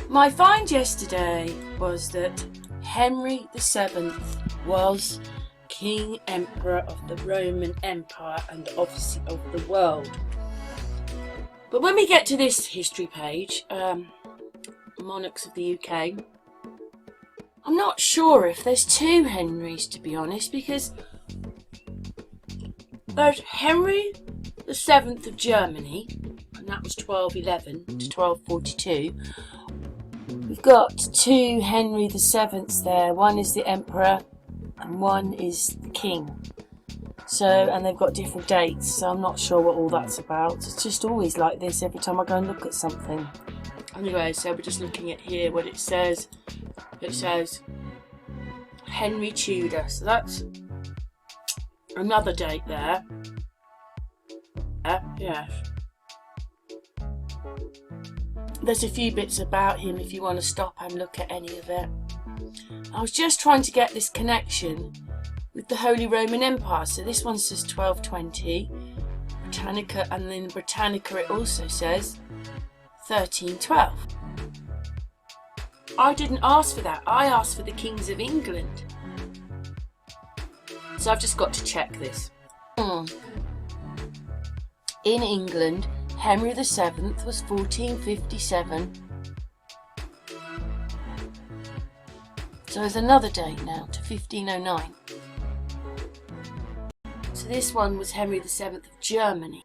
My find yesterday was that Henry VII was King Emperor of the Roman Empire and obviously of the world. But when we get to this history page, Monarchs of the UK, I'm not sure if there's two Henrys, to be honest, because there's Henry VII of Germany, and that was 1211 to 1242. We've got two Henry VII's there. One is the Emperor and one is the King. So, and they've got different dates, so I'm not sure what all that's about. It's just always like this every time I go and look at something. Anyway, so we're just looking at here what it says. It says Henry Tudor. So that's another date there. Yes. There's a few bits about him if you want to stop and look at any of it. I was just trying to get this connection with the Holy Roman Empire. So this one says 1220, Britannica, and then Britannica it also says 1312. I didn't ask for that. I asked for the Kings of England. So I've just got to check this. In England, Henry VII was 1457. So there's another date now to 1509. So this one was Henry VII of Germany.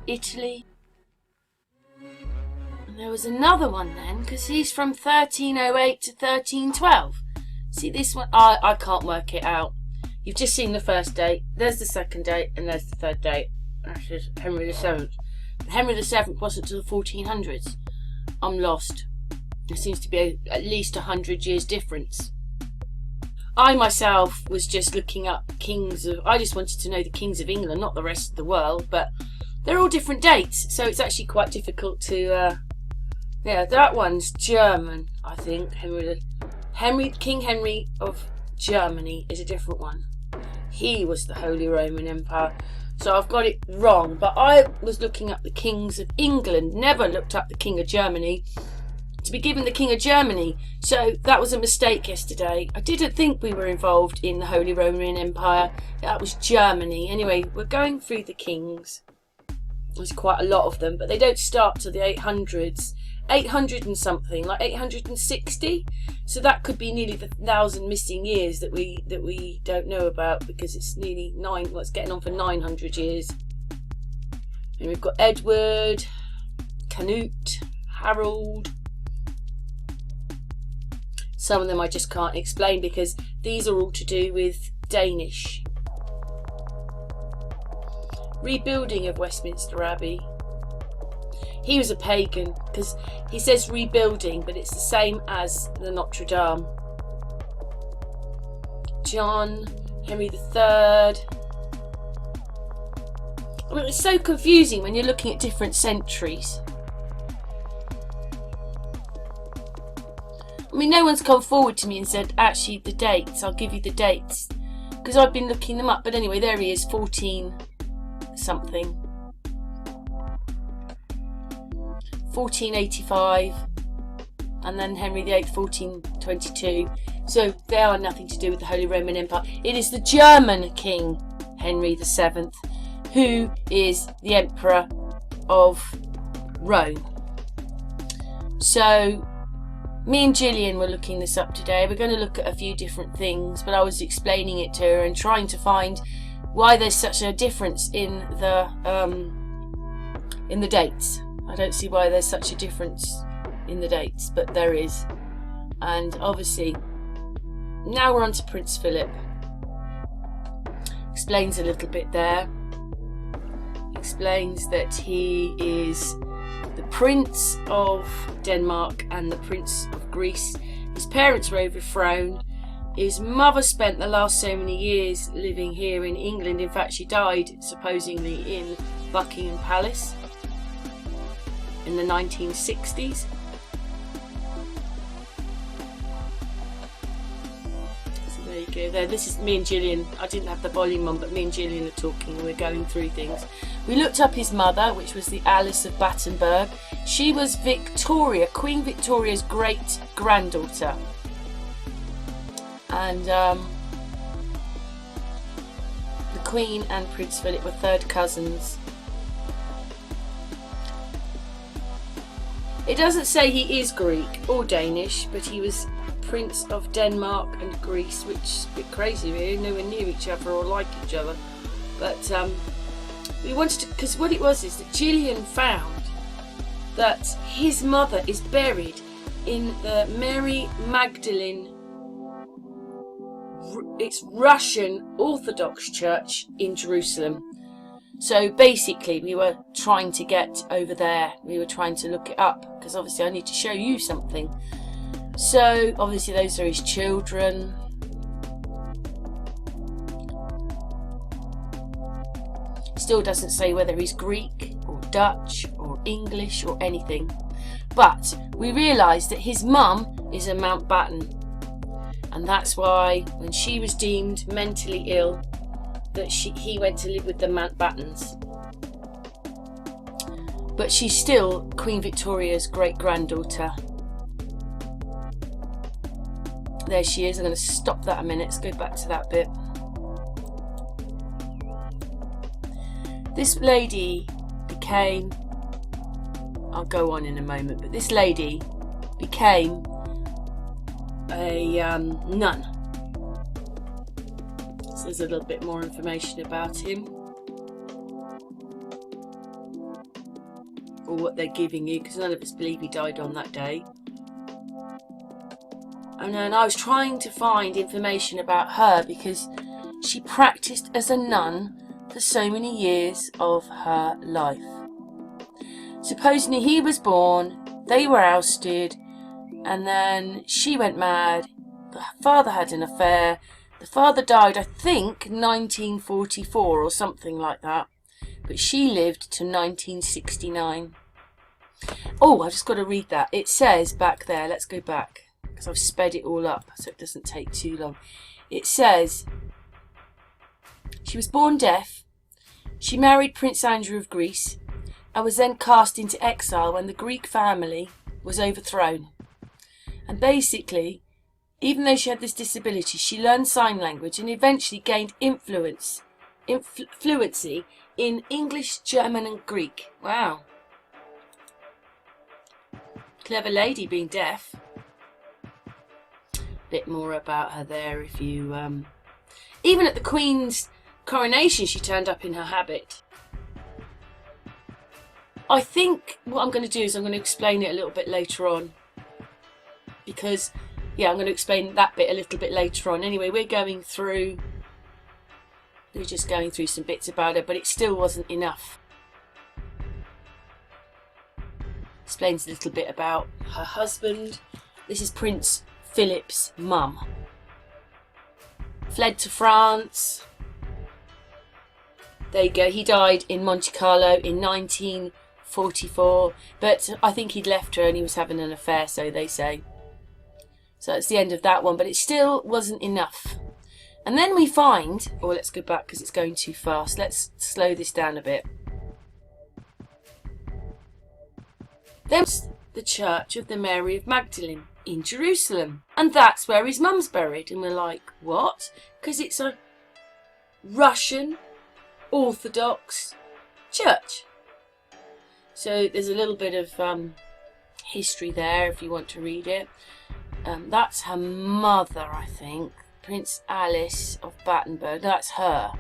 Italy. And there was another one then, because he's from 1308 to 1312. See this one? I can't work it out. You've just seen the first date, there's the second date, and there's the third date. That is Henry VII. But Henry VII wasn't till the 1400s. I'm lost. There seems to be at least 100 years difference. I myself was just looking up kings of... I just wanted to know the kings of England, not the rest of the world, but they're all different dates, so it's actually quite difficult to... yeah, that one's German, I think. King Henry of Germany is a different one. He was the Holy Roman Empire. So I've got it wrong. But I was looking up the kings of England. Never looked up the King of Germany. To be given the King of Germany. So that was a mistake yesterday. I didn't think we were involved in the Holy Roman Empire. That was Germany. Anyway, we're going through the kings. There's quite a lot of them. But they don't start till the 800s. 800 and something, like 860. So that could be nearly the 1,000 missing years that we don't know about, because it's nearly it's getting on for 900 years. And we've got Edward, Canute, Harold. Some of them I just can't explain because these are all to do with Danish. Rebuilding of Westminster Abbey. He was a pagan, because he says rebuilding, but it's the same as the Notre Dame. John, Henry III. I mean, it's so confusing when you're looking at different centuries. I mean, no one's come forward to me and said, actually, the dates, I'll give you the dates. Because I've been looking them up. But anyway, there he is, 14 something. 1485, and then Henry VIII 1422. So they are nothing to do with the Holy Roman Empire. It is the German King Henry VII who is the Emperor of Rome. So me and Gillian were looking this up today. We're going to look at a few different things, but I was explaining it to her and trying to find why there's such a difference in the dates. I don't see why there's such a difference in the dates, but there is. And obviously, now we're on to Prince Philip. Explains a little bit there. Explains that he is the Prince of Denmark and the Prince of Greece. His parents were overthrown, His mother spent the last so many years living here in England. In fact, she died supposedly in Buckingham Palace in the 1960s. So there you go. There, this is me and Gillian. I didn't have the volume on, but me and Gillian are talking and we're going through things. We looked up his mother, which was the Alice of Battenberg. She was Victoria, Queen Victoria's great-granddaughter. And the Queen and Prince Philip were third cousins. It doesn't say he is Greek or Danish, but he was Prince of Denmark and Greece, which is a bit crazy really, nowhere near each other or like each other. But we wanted to, because what it was is that Gillian found that his mother is buried in the Mary Magdalene, it's Russian Orthodox Church in Jerusalem. So basically we were trying to get over there, we were trying to look it up, because obviously I need to show you something. So obviously those are his children. Still doesn't say whether he's Greek or Dutch or English or anything. But we realised that his mum is a Mountbatten. And that's why when she was deemed mentally ill, that he went to live with the Mountbattens. But she's still Queen Victoria's great-granddaughter. There she is. I'm going to stop that a minute. Let's go back to that bit. This lady became, I'll go on in a moment, but this lady became a nun. So there's a little bit more information about him, or what they're giving you, because none of us believe he died on that day. And then I was trying to find information about her because she practiced as a nun for so many years of her life. Supposedly he was born, they were ousted, and then she went mad. The father had an affair. The father died, I think, 1944 or something like that. But she lived to 1969. Oh, I've just got to read that. It says back there, let's go back, because I've sped it all up so it doesn't take too long. It says, she was born deaf. She married Prince Andrew of Greece and was then cast into exile when the Greek family was overthrown. And basically, even though she had this disability, she learned sign language and eventually gained fluency in English, German and Greek. Wow. Clever lady being deaf. Bit more about her there if you... Even at the Queen's coronation she turned up in her habit. I think what I'm going to do is I'm going to explain it a little bit later on. Because, yeah, I'm going to explain that bit a little bit later on. Anyway, we're just going through some bits about her, but it still wasn't enough. Explains a little bit about her husband. This is Prince Philip's mum. Fled to France. There you go. He died in Monte Carlo in 1944, but I think he'd left her and he was having an affair, so they say. So that's the end of that one, but it still wasn't enough. And then we find, or let's go back because it's going too fast. Let's slow this down a bit. There's the Church of the Mary of Magdalene in Jerusalem. And that's where his mum's buried. And we're like, what? Because it's a Russian Orthodox church. So there's a little bit of history there if you want to read it. That's her mother, I think. Princess Alice of Battenberg. That's her.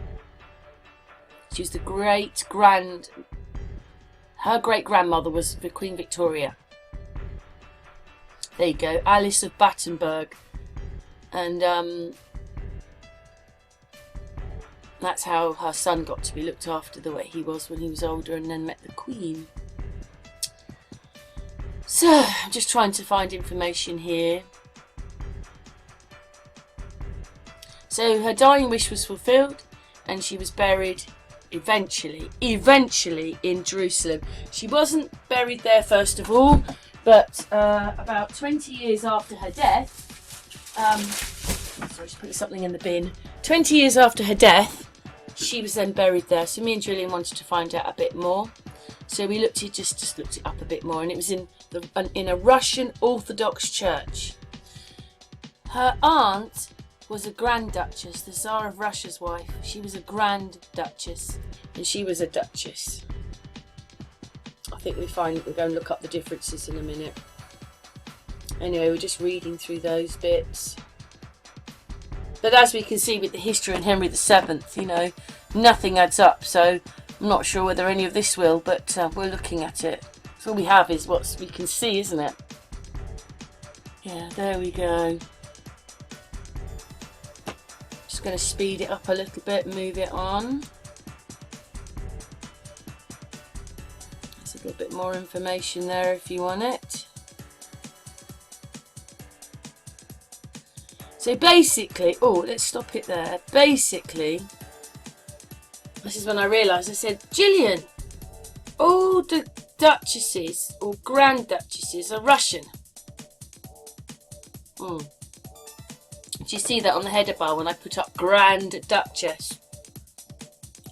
She was the her great-grandmother was the Queen Victoria. There you go, Alice of Battenberg. And that's how her son got to be looked after the way he was when he was older and then met the Queen. So, I'm just trying to find information here. So her dying wish was fulfilled, and she was buried eventually in Jerusalem. She wasn't buried there first of all, but about 20 years after her death, sorry, just putting something in the bin. 20 years after her death, she was then buried there. So me and Julian wanted to find out a bit more. So we looked it up a bit more, and it was in a Russian Orthodox church. Her aunt was a Grand Duchess, the Tsar of Russia's wife. She was a Grand Duchess, and she was a Duchess. I think we'll go and look up the differences in a minute. Anyway, we're just reading through those bits. But as we can see with the history in Henry VII, nothing adds up. So I'm not sure whether any of this will, but we're looking at it. So all we have is what we can see, isn't it? Yeah, there we go. Just going to speed it up a little bit, move it on. There's a little bit more information there if you want it. So basically, let's stop it there. Basically, this is when I realised, I said, Gillian, all the duchesses or grand duchesses are Russian. Do you see that on the header bar when I put up Grand Duchess?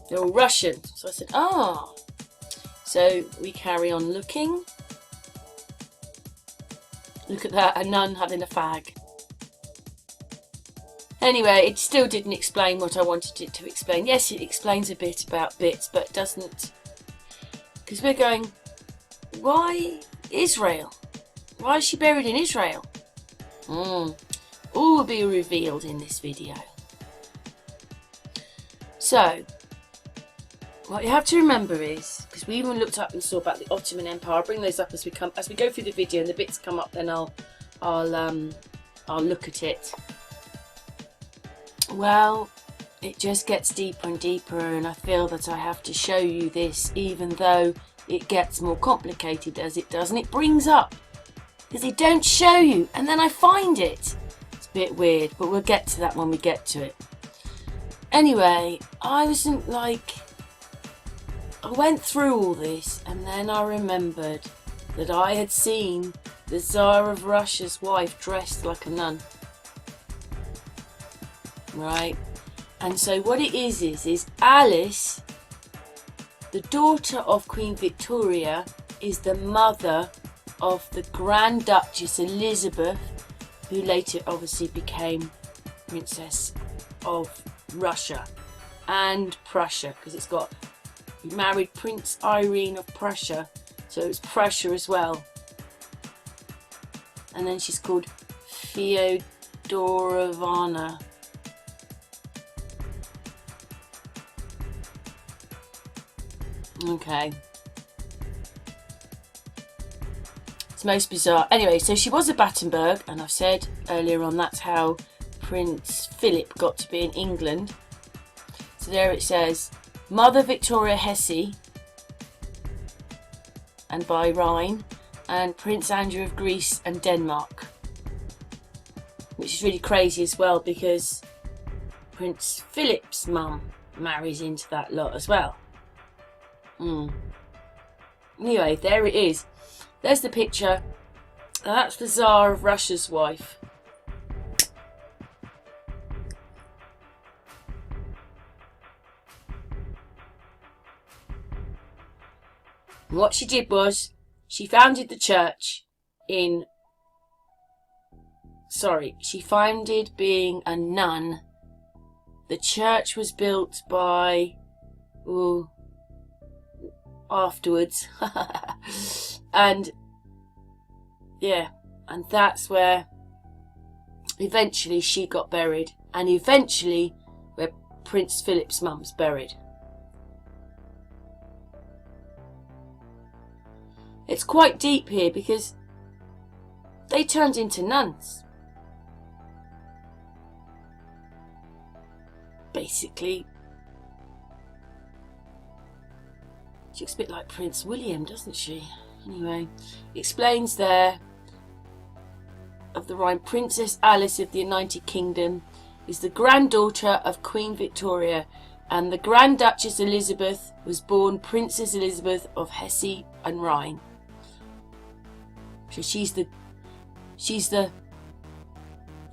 They're all Russian. So I said, So we carry on looking. Look at that, a nun having a fag. Anyway, it still didn't explain what I wanted it to explain. Yes, it explains a bit about bits, but doesn't... Because we're going, why Israel? Why is she buried in Israel? All will be revealed in this video. So, what you have to remember is, because we even looked up and saw about the Ottoman Empire, I'll bring those up as we go through the video, and the bits come up, then I'll look at it. Well, it just gets deeper and deeper, and I feel that I have to show you this, even though it gets more complicated as it does, and it brings up, because they don't show you, and then I find it. It's a bit weird, but we'll get to that when we get to it. Anyway, I went through all this, and then I remembered that I had seen the Tsar of Russia's wife dressed like a nun. Right? And so what it is Alice, the daughter of Queen Victoria, is the mother of the Grand Duchess Elizabeth, who later obviously became Princess of Russia and Prussia, because he married Prince Irene of Prussia, so it's Prussia as well. And then she's called Feodorovna. Okay. It's most bizarre. Anyway, so she was a Battenberg, and I've said earlier on that's how Prince Phillip got to be in England. So there it says, Mother Victoria Hesse, and by Rhine, and Prince Andrew of Greece and Denmark. Which is really crazy as well, because Prince Philip's mum marries into that lot as well. Anyway, there it is. There's the picture. And that's the Tsar of Russia's wife. And what she did was, she founded the church in... she founded being a nun. The church was built by... afterwards. And that's where eventually she got buried, and eventually where Prince Philip's mum's buried. It's quite deep here because they turned into nuns. Basically, she looks a bit like Prince William, doesn't she? Anyway, explains there of the Rhine, Princess Alice of the United Kingdom is the granddaughter of Queen Victoria, and the Grand Duchess Elizabeth was born Princess Elizabeth of Hesse and Rhine. So she's the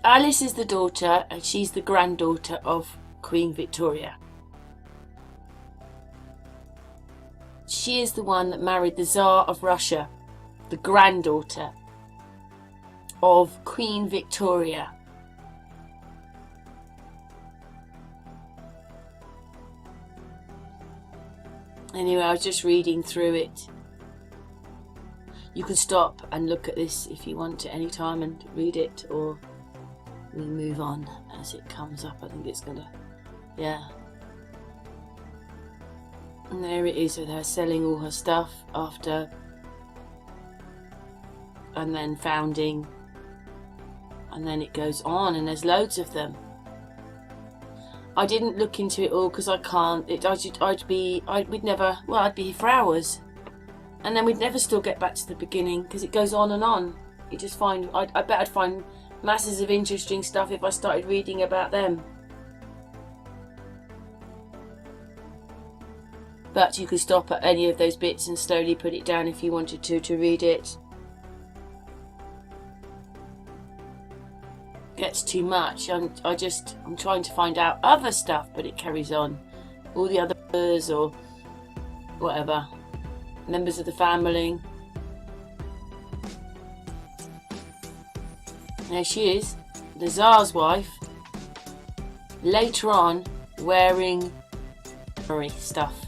Alice is the daughter, and she's the granddaughter of Queen Victoria. She is the one that married the Tsar of Russia, the granddaughter of Queen Victoria. Anyway, I was just reading through it. You can stop and look at this if you want at any time and read it, or we move on as it comes up. I think it's gonna, yeah. And there it is with her selling all her stuff after, and then founding, and then it goes on, and there's loads of them. I didn't look into it all because I can't. I'd be here for hours, and then we'd never still get back to the beginning because it goes on and on. You just find, I bet I'd find masses of interesting stuff if I started reading about them. But you could stop at any of those bits and slowly put it down if you wanted to read it. Gets too much. I'm trying to find out other stuff, but it carries on. All the others or whatever. Members of the family. There she is, the Tsar's wife. Later on, wearing stuff.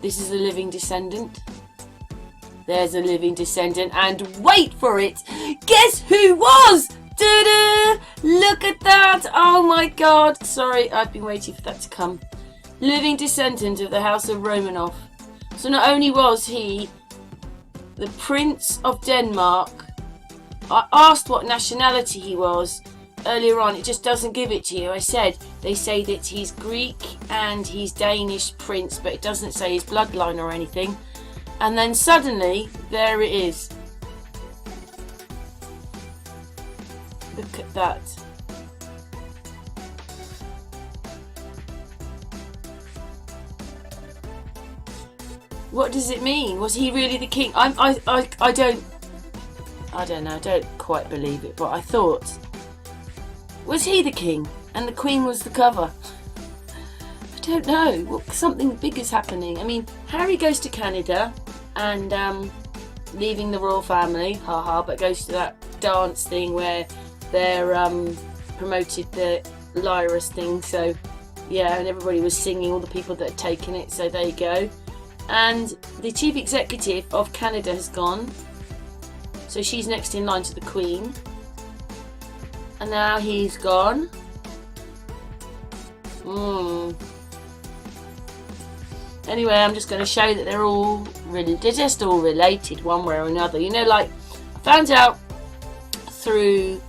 This is a living descendant. There's a living descendant, and wait for it! Guess who was? Ta-da! Look at that! Oh my god! Sorry, I've been waiting for that to come. Living descendant of the House of Romanov. So not only was he the Prince of Denmark, I asked what nationality he was earlier on. It just doesn't give it to you. I said they say that he's Greek and he's Danish prince, but it doesn't say his bloodline or anything. And then suddenly, there it is. Look at that. What does it mean? Was he really the king? I don't know. I don't quite believe it, but I thought, was he the king and the queen was the cover? I don't know. Well, something big is happening. I mean, Harry goes to Canada and leaving the royal family, haha, but goes to that dance thing where they're promoted the Lyris thing. So yeah, and everybody was singing, all the people that had taken it. So there you go. And the chief executive of Canada has gone. So she's next in line to the Queen. And now he's gone. Anyway, I'm just going to show that they're just all related one way or another. You know, like, I found out through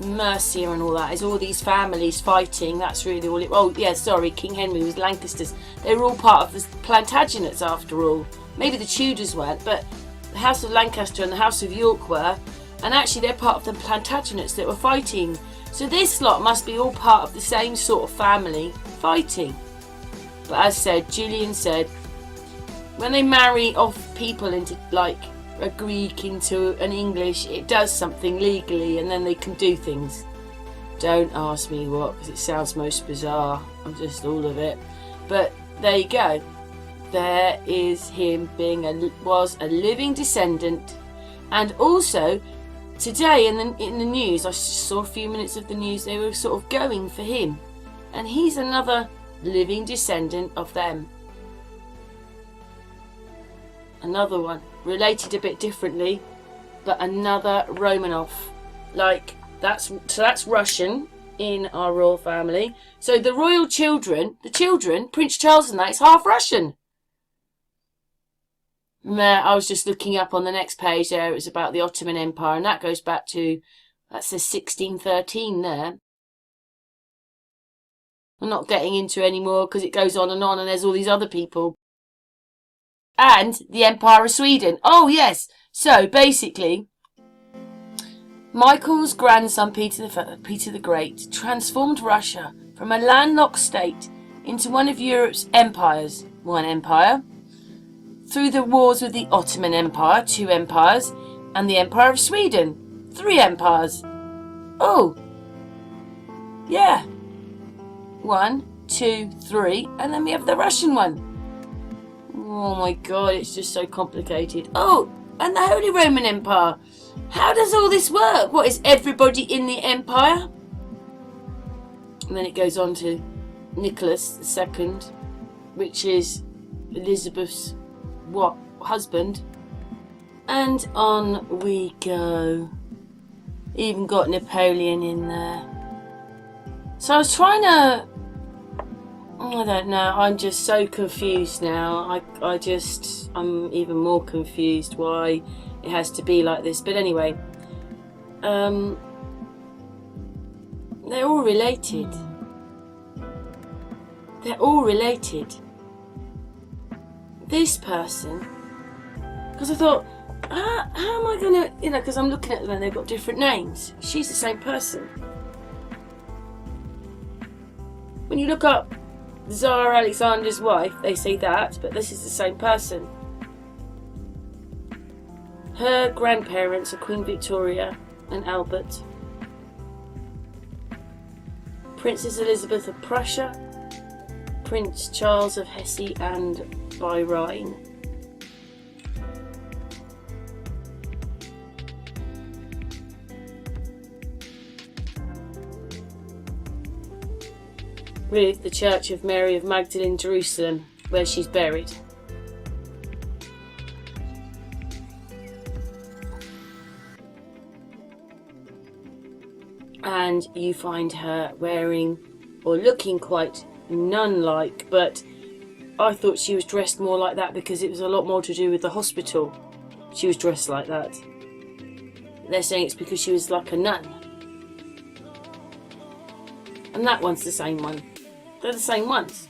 Mercia and all that, is all these families fighting. That's really all it... Oh, yeah, sorry, King Henry was Lancasters. They were all part of the Plantagenets after all. Maybe the Tudors weren't, but the House of Lancaster and the House of York were. And actually they're part of the Plantagenets that were fighting. So this lot must be all part of the same sort of family fighting. But as said, Julian said, when they marry off people into, like, a Greek into an English, it does something legally and then they can do things. Don't ask me what, because it sounds most bizarre. I'm just all of it. But there you go. There is him being was a living descendant. And also, today in the news, I just saw a few minutes of the news, they were sort of going for him. And he's another living descendant of them. Another one, related a bit differently, but another Romanov. Like, that's Russian in our royal family. So the royal children, Prince Charles and that, is half Russian. I was just looking up on the next page there, it was about the Ottoman Empire, and that goes back to, that says 1613 there. I'm not getting into any more because it goes on, and there's all these other people. And the Empire of Sweden. Oh, yes. So, basically, Michael's grandson Peter the Great transformed Russia from a landlocked state into one of Europe's empires, one empire, through the wars with the Ottoman Empire, 2 empires, and the Empire of Sweden, 3 empires. Oh, yeah. 1, 2, 3, and then we have the Russian one. Oh my god, it's just so complicated. Oh, and the Holy Roman Empire. How does all this work? What, is everybody in the empire? And then it goes on to Nicholas II, which is Elizabeth's husband. And on we go. Even got Napoleon in there. So I was trying to... I don't know, I'm just so confused now. I'm even more confused why it has to be like this. But anyway, they're all related. They're all related. This person, because I thought, how am I going to, because I'm looking at them and they've got different names. She's the same person. When you look up Tsar Alexander's wife, they say that, but this is the same person. Her grandparents are Queen Victoria and Albert, Princess Elizabeth of Prussia, Prince Charles of Hesse and Bahrain. With the Church of Mary of Magdalene, Jerusalem, where she's buried. And you find her wearing, or looking quite nun-like, but I thought she was dressed more like that because it was a lot more to do with the hospital. She was dressed like that. They're saying it's because she was like a nun. And that one's the same one. They're the same ones.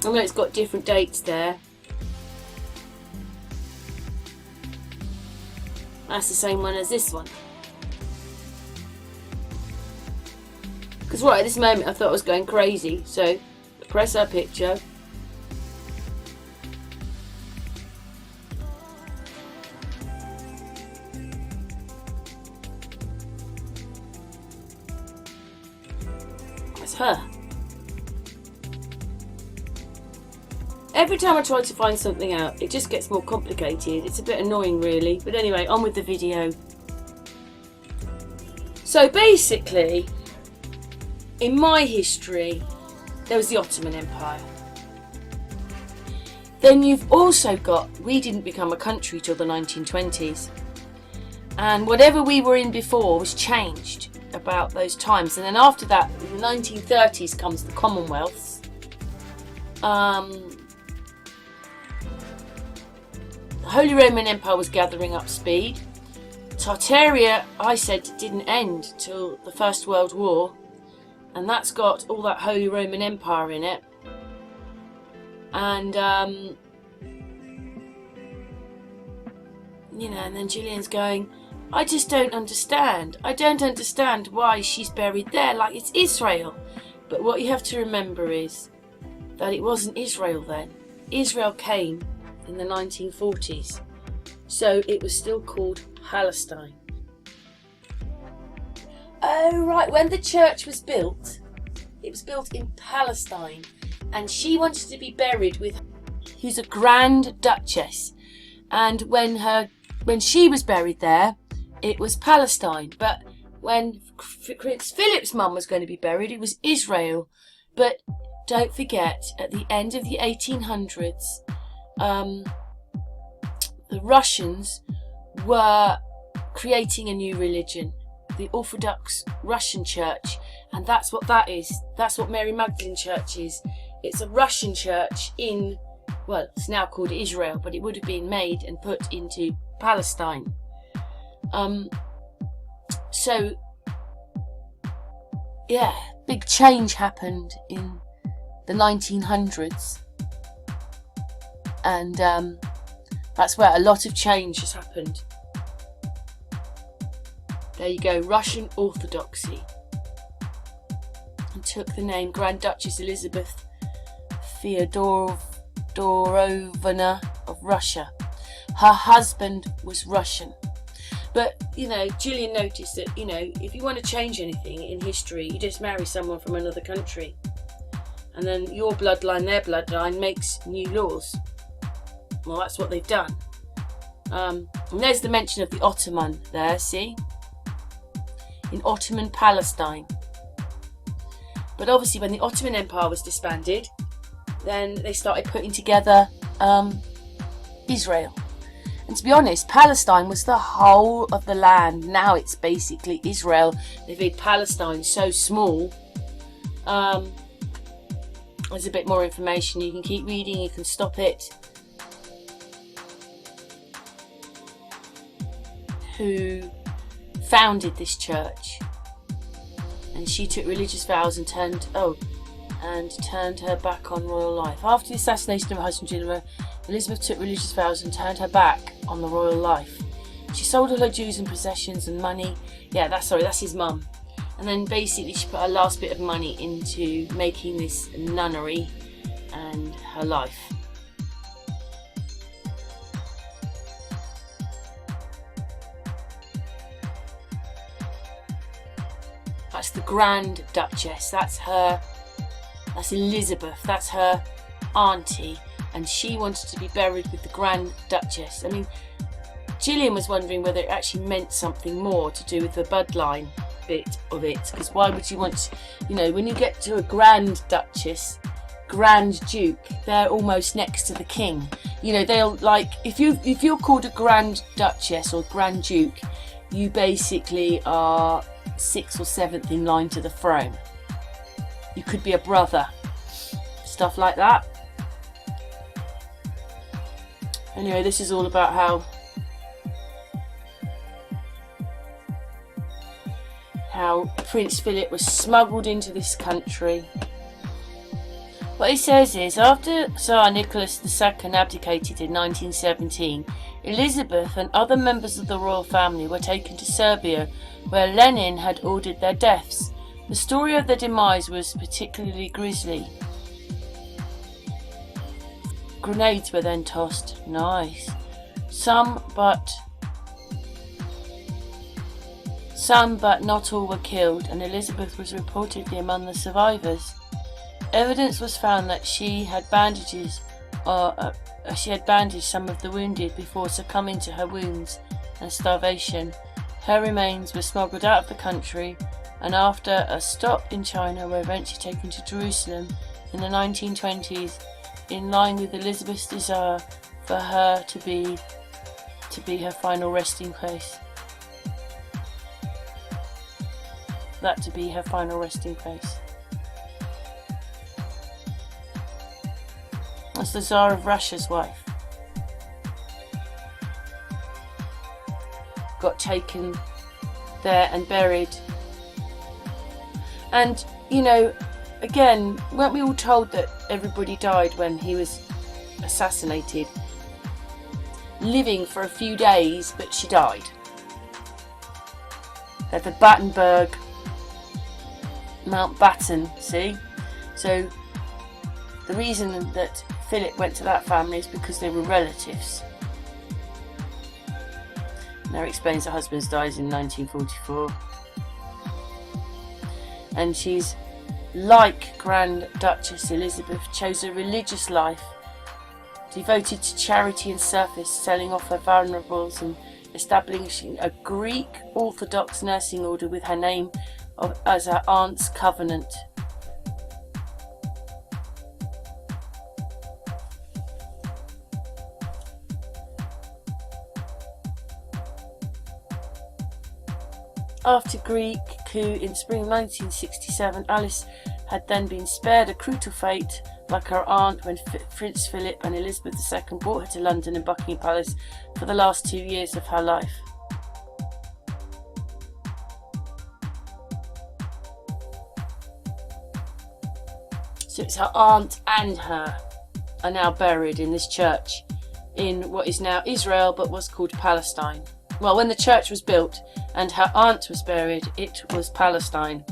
I know it's got different dates there. That's the same one as this one. Because right at this moment I thought I was going crazy. So press her picture. That's her. Every time I try to find something out, it just gets more complicated. It's a bit annoying really. But anyway, on with the video. So basically, in my history, there was the Ottoman Empire. Then you've also got, we didn't become a country till the 1920s. And whatever we were in before was changed about those times. And then after that, in the 1930s comes the Commonwealths. The Holy Roman Empire was gathering up speed. Tartaria, I said, didn't end till the First World War. And that's got all that Holy Roman Empire in it. And, and then Gillian's going, I just don't understand. I don't understand why she's buried there, like it's Israel. But what you have to remember is that it wasn't Israel then. Israel came in the 1940s. So it was still called Palestine. Oh right, when the church was built, it was built in Palestine. And she wanted to be buried with, who's a Grand Duchess. And when she was buried there, it was Palestine. But when Prince Philip's mum was going to be buried, it was Israel. But don't forget, at the end of the 1800s, the Russians were creating a new religion, the Orthodox Russian Church, and that's what that is. That's what Mary Magdalene Church is. It's a Russian church in, well, it's now called Israel, but it would have been made and put into Palestine. So, yeah, big change happened in the 1900s. And That's where a lot of change has happened. There you go, Russian Orthodoxy. And took the name Grand Duchess Elizabeth Feodorovna of Russia. Her husband was Russian. But, you know, Julian noticed that, you know, if you want to change anything in history, you just marry someone from another country. And then your bloodline, their bloodline, makes new laws. Well, that's what they've done. And there's the mention of the Ottoman there, see? In Ottoman Palestine. But obviously when the Ottoman Empire was disbanded, then they started putting together Israel. And to be honest, Palestine was the whole of the land. Now it's basically Israel. They've made Palestine so small. There's a bit more information. You can keep reading, you can stop it. Who founded this church? And she took religious vows and turned her back on royal life. After the assassination of her husband General, Elizabeth took religious vows and turned her back on the royal life. She sold all her Jews and possessions and money. Yeah, that's his mum. And then basically she put her last bit of money into making this nunnery and her life. That's the Grand Duchess. That's Elizabeth. That's her auntie. And she wanted to be buried with the Grand Duchess. I mean, Gillian was wondering whether it actually meant something more to do with the bloodline bit of it. Because why would you want, you know, when you get to a Grand Duchess, Grand Duke, they're almost next to the king. You know, they'll like, if you're called a Grand Duchess or Grand Duke, you basically are 6th or 7th in line to the throne. You could be a brother. Stuff like that. Anyway, this is all about how Prince Philip was smuggled into this country. What he says is, after Tsar Nicholas II abdicated in 1917, Elizabeth and other members of the royal family were taken to Serbia, where Lenin had ordered their deaths. The story of their demise was particularly grisly. Grenades were then tossed. Nice. Some, but not all were killed, and Elizabeth was reportedly among the survivors. Evidence was found that she had bandaged some of the wounded before succumbing to her wounds and starvation. Her remains were smuggled out of the country, and after a stop in China were eventually taken to Jerusalem in the 1920s, in line with Elizabeth's desire for her to be her final resting place. That to be her final resting place. That's the Tsar of Russia's wife. Got taken there and buried. And, you know, again, weren't we all told that everybody died when he was assassinated? Living for a few days, but she died. At the Battenberg, Mountbatten, see? So, the reason that Philip went to that family is because they were relatives. Now explains her husband dies in 1944. And she's, like Grand Duchess Elizabeth, chose a religious life, devoted to charity and service, selling off her vulnerables and establishing a Greek Orthodox nursing order with her name as her aunt's covenant. After Greek coup in spring 1967, Alice had then been spared a cruel fate like her aunt when Prince Philip and Elizabeth II brought her to London and Buckingham Palace for the last 2 years of her life. So it's her aunt and her are now buried in this church in what is now Israel but was called Palestine. Well, when the church was built and her aunt was buried, it was Palestine.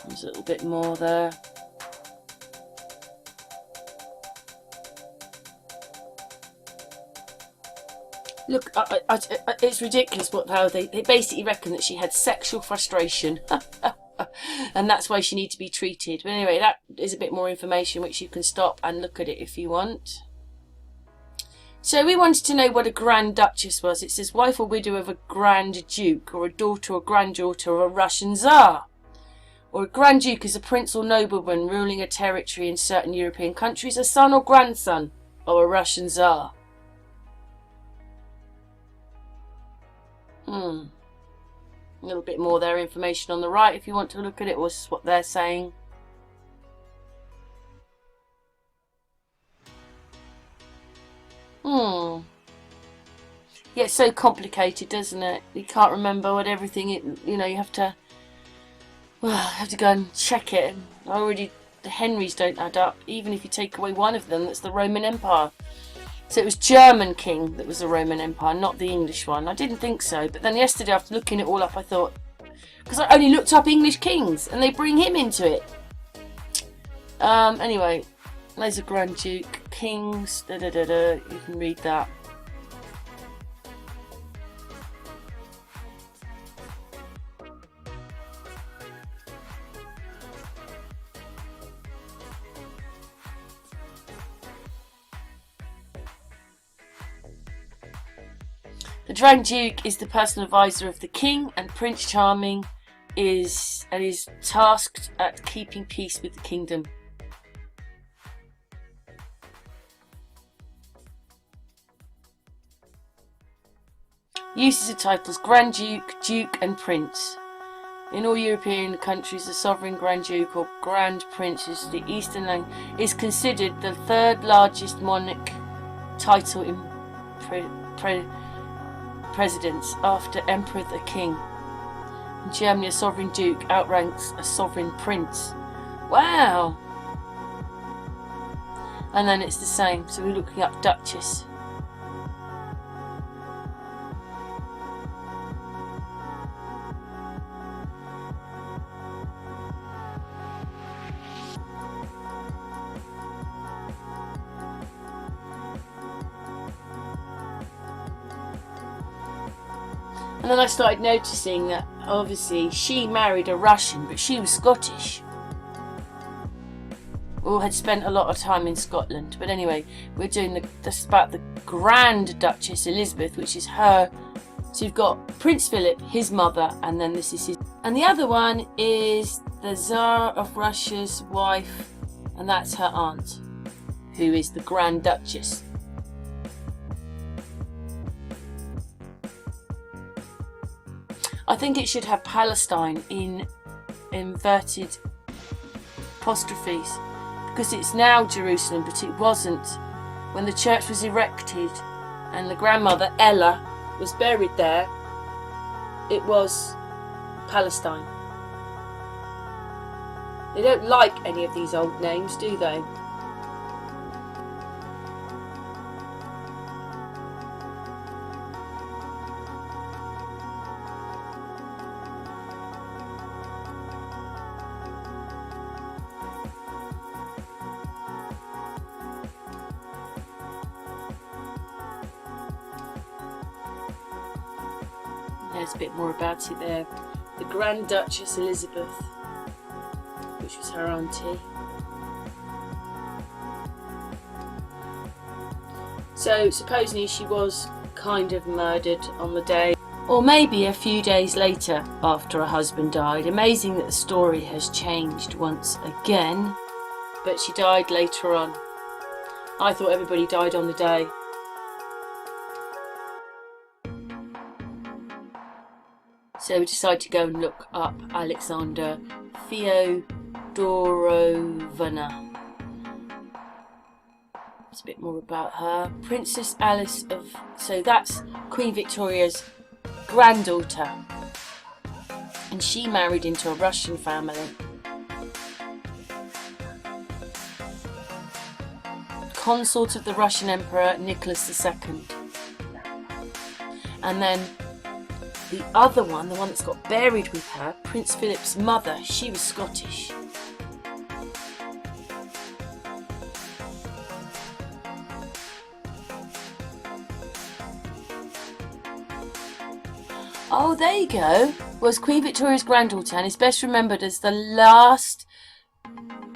There's a little bit more there. Look, it's ridiculous how they basically reckon that she had sexual frustration. And that's why she needs to be treated. But anyway, that is a bit more information which you can stop and look at it if you want. So we wanted to know what a Grand Duchess was. It says wife or widow of a Grand Duke, or a daughter or granddaughter of a Russian Tsar. Or a Grand Duke is a prince or nobleman ruling a territory in certain European countries, a son or grandson of a Russian Tsar. A little bit more there, information on the right if you want to look at it, was what they're saying. Yeah, it's so complicated, doesn't it? You can't remember what everything, you have to go and check it. The Henrys don't add up, even if you take away one of them, that's the Roman Empire. So it was German king that was the Roman Empire, not the English one. I didn't think so, but then yesterday after looking it all up, I thought, because I only looked up English kings and they bring him into it. Anyway, there's a Grand Duke, kings, you can read that. The Grand Duke is the personal advisor of the king, and Prince Charming is tasked at keeping peace with the kingdom. Uses of titles: Grand Duke, Duke and Prince. In all European countries, the sovereign Grand Duke or Grand Prince is considered the third largest monarch title in presidents after Emperor the King. In Germany, a sovereign duke outranks a sovereign prince. Wow! And then it's the same, so we're looking up Duchess. And then I started noticing that obviously she married a Russian, but she was Scottish. Or had spent a lot of time in Scotland. But anyway, we're doing this about the Grand Duchess Elizabeth, which is her. So you've got Prince Phillip, his mother, and then this is his. And the other one is the Tsar of Russia's wife, and that's her aunt, who is the Grand Duchess. I think it should have Palestine in inverted apostrophes, because it's now Jerusalem, but it wasn't. When the church was erected and the grandmother Ella was buried there, it was Palestine. They don't like any of these old names, do they? There's a bit more about it there. The Grand Duchess Elizabeth, which was her auntie. So supposedly she was kind of murdered on the day, or maybe a few days later after her husband died. Amazing that the story has changed once again, but she died later on. I thought everybody died on the day. So we decided to go and look up Alexander Fyodorovna. It's a bit more about her. Princess Alice of... So that's Queen Victoria's granddaughter. And she married into a Russian family. consort of the Russian Emperor Nicholas II. And then the other one, the one that's got buried with her, Prince Philip's mother, she was Scottish. Oh, there you go. Was Queen Victoria's granddaughter and is best remembered as the last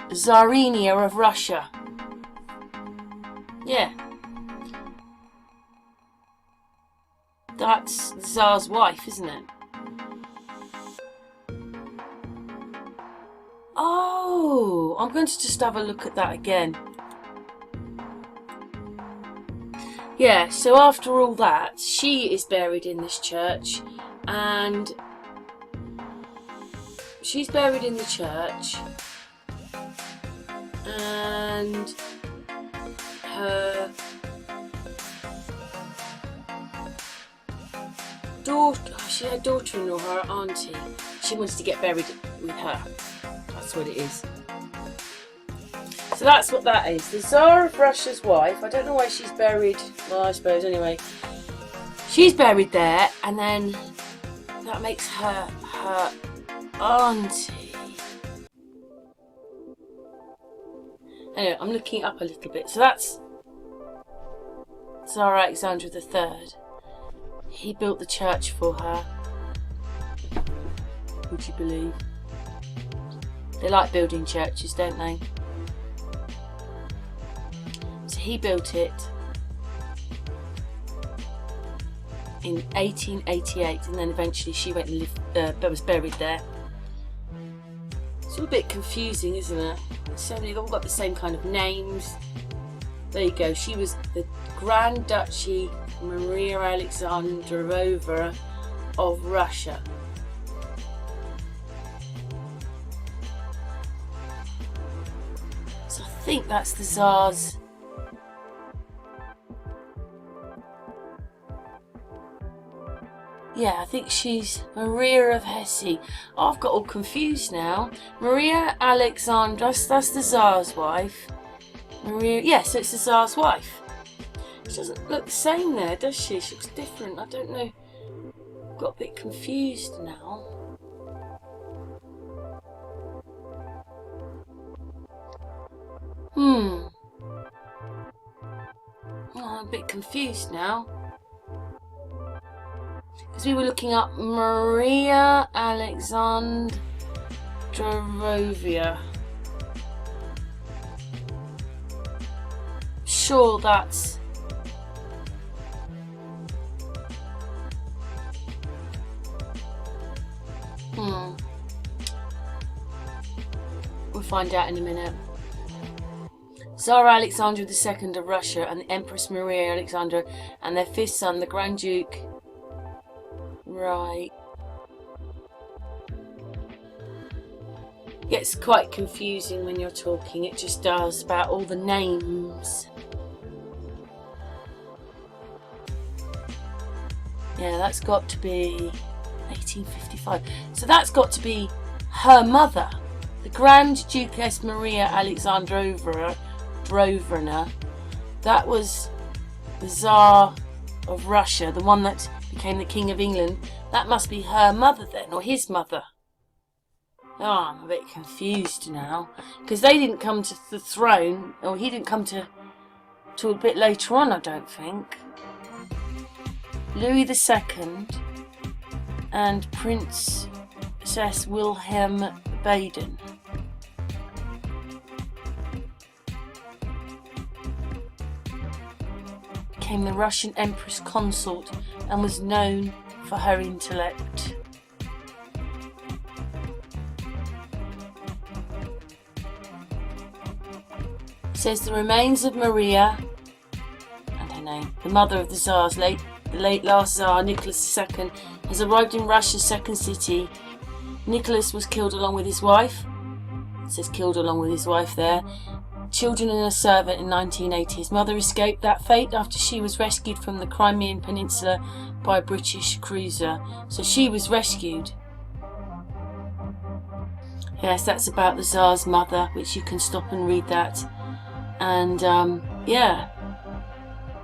Tsarina of Russia. Yeah. That's the Tsar's wife, isn't it? Oh, I'm going to just have a look at that again. Yeah, so after all that, she is buried in this church, and she's buried in the church, and her daughter, she had daughter-in-law, her auntie, she wants to get buried with her. That's what it is. So that's what that is. The Tsar of Russia's wife. I don't know why she's buried. Well, I suppose anyway. She's buried there, and then that makes her her auntie. Anyway, I'm looking it up a little bit. So that's Tsar Alexander III. He built the church for her. Would you believe? They like building churches, don't they? So he built it in 1888, and then eventually she went and lived, was buried there. It's all a bit confusing, isn't it? So they've all got the same kind of names. There you go. She was the Grand Duchy Maria Alexandrovna of Russia. So I think that's the Tsar's. Yeah, I think she's Maria of Hesse. Oh, I've got all confused now. Maria Alexandra, that's the Tsar's wife. Maria, yes, so it's the Tsar's wife. She doesn't look the same there, does she? She looks different. I don't know. Got a bit confused now. Oh, I'm a bit confused now. Because we were looking up Maria Alexandrovna. Sure, that's... We'll find out in a minute. Tsar Alexander II of Russia and the Empress Maria Alexandra and their fifth son, the Grand Duke. Right. Gets quite confusing when you're talking. It just does, about all the names. Yeah, that's got to be 1855. So that's got to be her mother, the Grand Duchess Maria Alexandrovna. That was the Tsar of Russia, the one that became the King of England. That must be her mother then, or his mother. Oh, I'm a bit confused now, because they didn't come to the throne, or he didn't come to a bit later on, I don't think. Louis II and Princess Wilhelm Baden. Became the Russian Empress consort and was known for her intellect. It says the remains of Maria, and her name, the mother of the Tsars, the late last Tsar Nicholas II, has arrived in Russia's second city. Nicholas was killed along with his wife. It says killed along with his wife there. Children and a servant in 1980. His mother escaped that fate after she was rescued from the Crimean Peninsula by a British cruiser. So she was rescued. Yes, that's about the Tsar's mother, which you can stop and read that And yeah,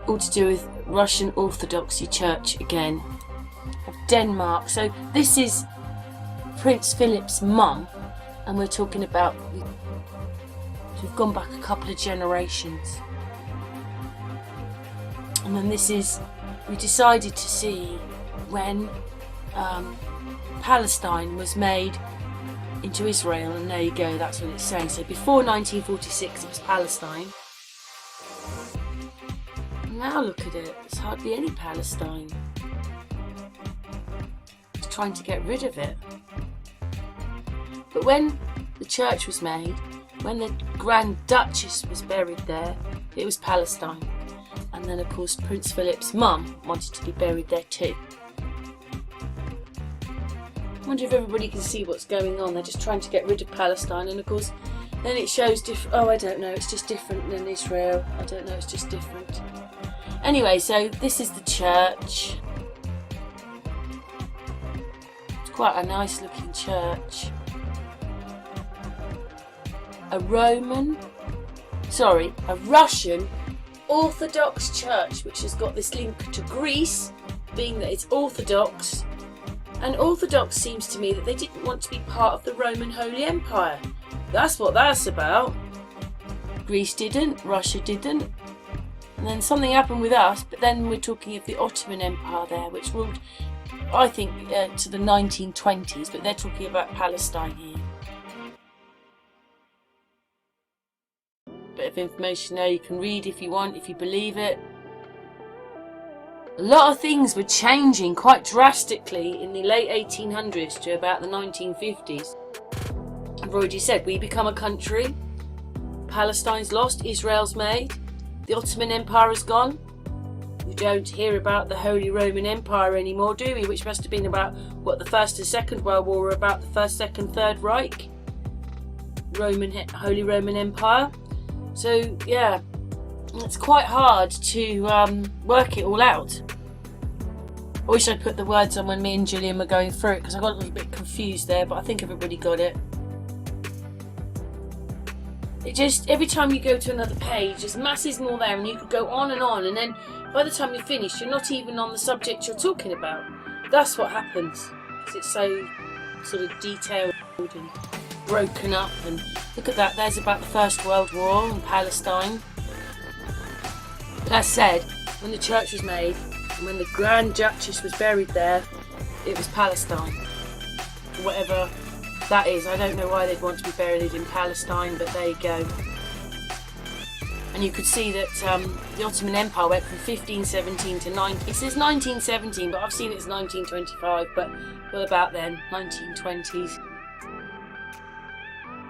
all to do with Russian Orthodoxy Church again of Denmark. So this is Prince Philip's mum, and we're talking about, we've gone back a couple of generations. And then this is, we decided to see when Palestine was made into Israel, and there you go, that's what it's saying. So before 1946 it was Palestine. Now look at it, there's hardly any Palestine. It's trying to get rid of it. But when the church was made, when the Grand Duchess was buried there, it was Palestine. And then of course Prince Philip's mum wanted to be buried there too. I wonder if everybody can see what's going on. They're just trying to get rid of Palestine, and of course then it shows different. Oh, I don't know, it's just different than Israel. I don't know, it's just different. Anyway, so this is the church. It's quite a nice looking church. A Russian Orthodox church, which has got this link to Greece, being that it's Orthodox. And Orthodox seems to me that they didn't want to be part of the Roman Holy Empire. That's what that's about. Greece didn't, Russia didn't. And then something happened with us, but then we're talking of the Ottoman Empire there, which ruled, I think, to the 1920s, but they're talking about Palestine here. Bit of information there you can read if you want, if you believe it. A lot of things were changing quite drastically in the late 1800s to about the 1950s. I've already said, we become a country, Palestine's lost, Israel's made, the Ottoman Empire is gone. We don't hear about the Holy Roman Empire anymore, do we? Which must have been about, what, the First and Second World War were about the First, Second, Third Reich? Holy Roman Empire. So, yeah, it's quite hard to work it all out. I wish I'd put the words on when me and Gillian were going through it, because I got a little bit confused there, but I think everybody got it. It just, every time you go to another page, there's masses more there, and you could go on, and then by the time you're finished, you're not even on the subject you're talking about. That's what happens, because it's so sort of detailed and broken up. And look at that, there's about the First World War and Palestine. But as said, when the church was made, and when the Grand Duchess was buried there, it was Palestine. Whatever that is, I don't know why they'd want to be buried in Palestine, but there you go. And you could see that the Ottoman Empire went from 1517 to 19. It says 1917, but I've seen it's 1925. But well, about then, 1920s.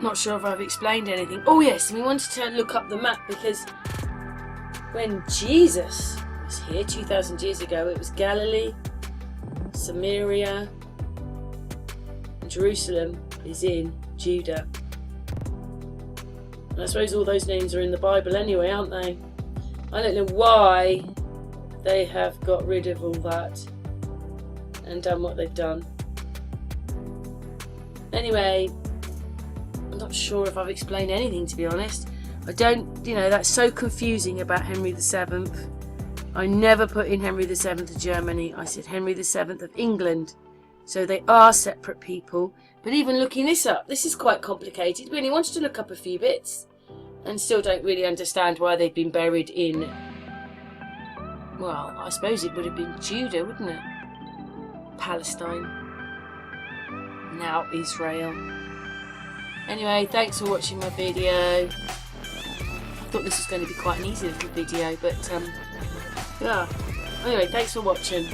Not sure if I've explained anything. Oh yes, and we wanted to look up the map, because when Jesus was here 2,000 years ago, it was Galilee, Samaria, and Jerusalem is in Judah. And I suppose all those names are in the Bible anyway, aren't they? I don't know why they have got rid of all that and done what they've done. Anyway, I'm not sure if I've explained anything, to be honest. I don't, that's so confusing about Henry VII. I never put in Henry VII of Germany. I said Henry VII of England. So they are separate people. But even looking this up, this is quite complicated. We only wanted to look up a few bits and still don't really understand why they've been buried in, well, I suppose it would have been Judah, wouldn't it? Palestine. Now Israel. Anyway, thanks for watching my video. I thought this was going to be quite an easy little video, but yeah. Anyway, thanks for watching.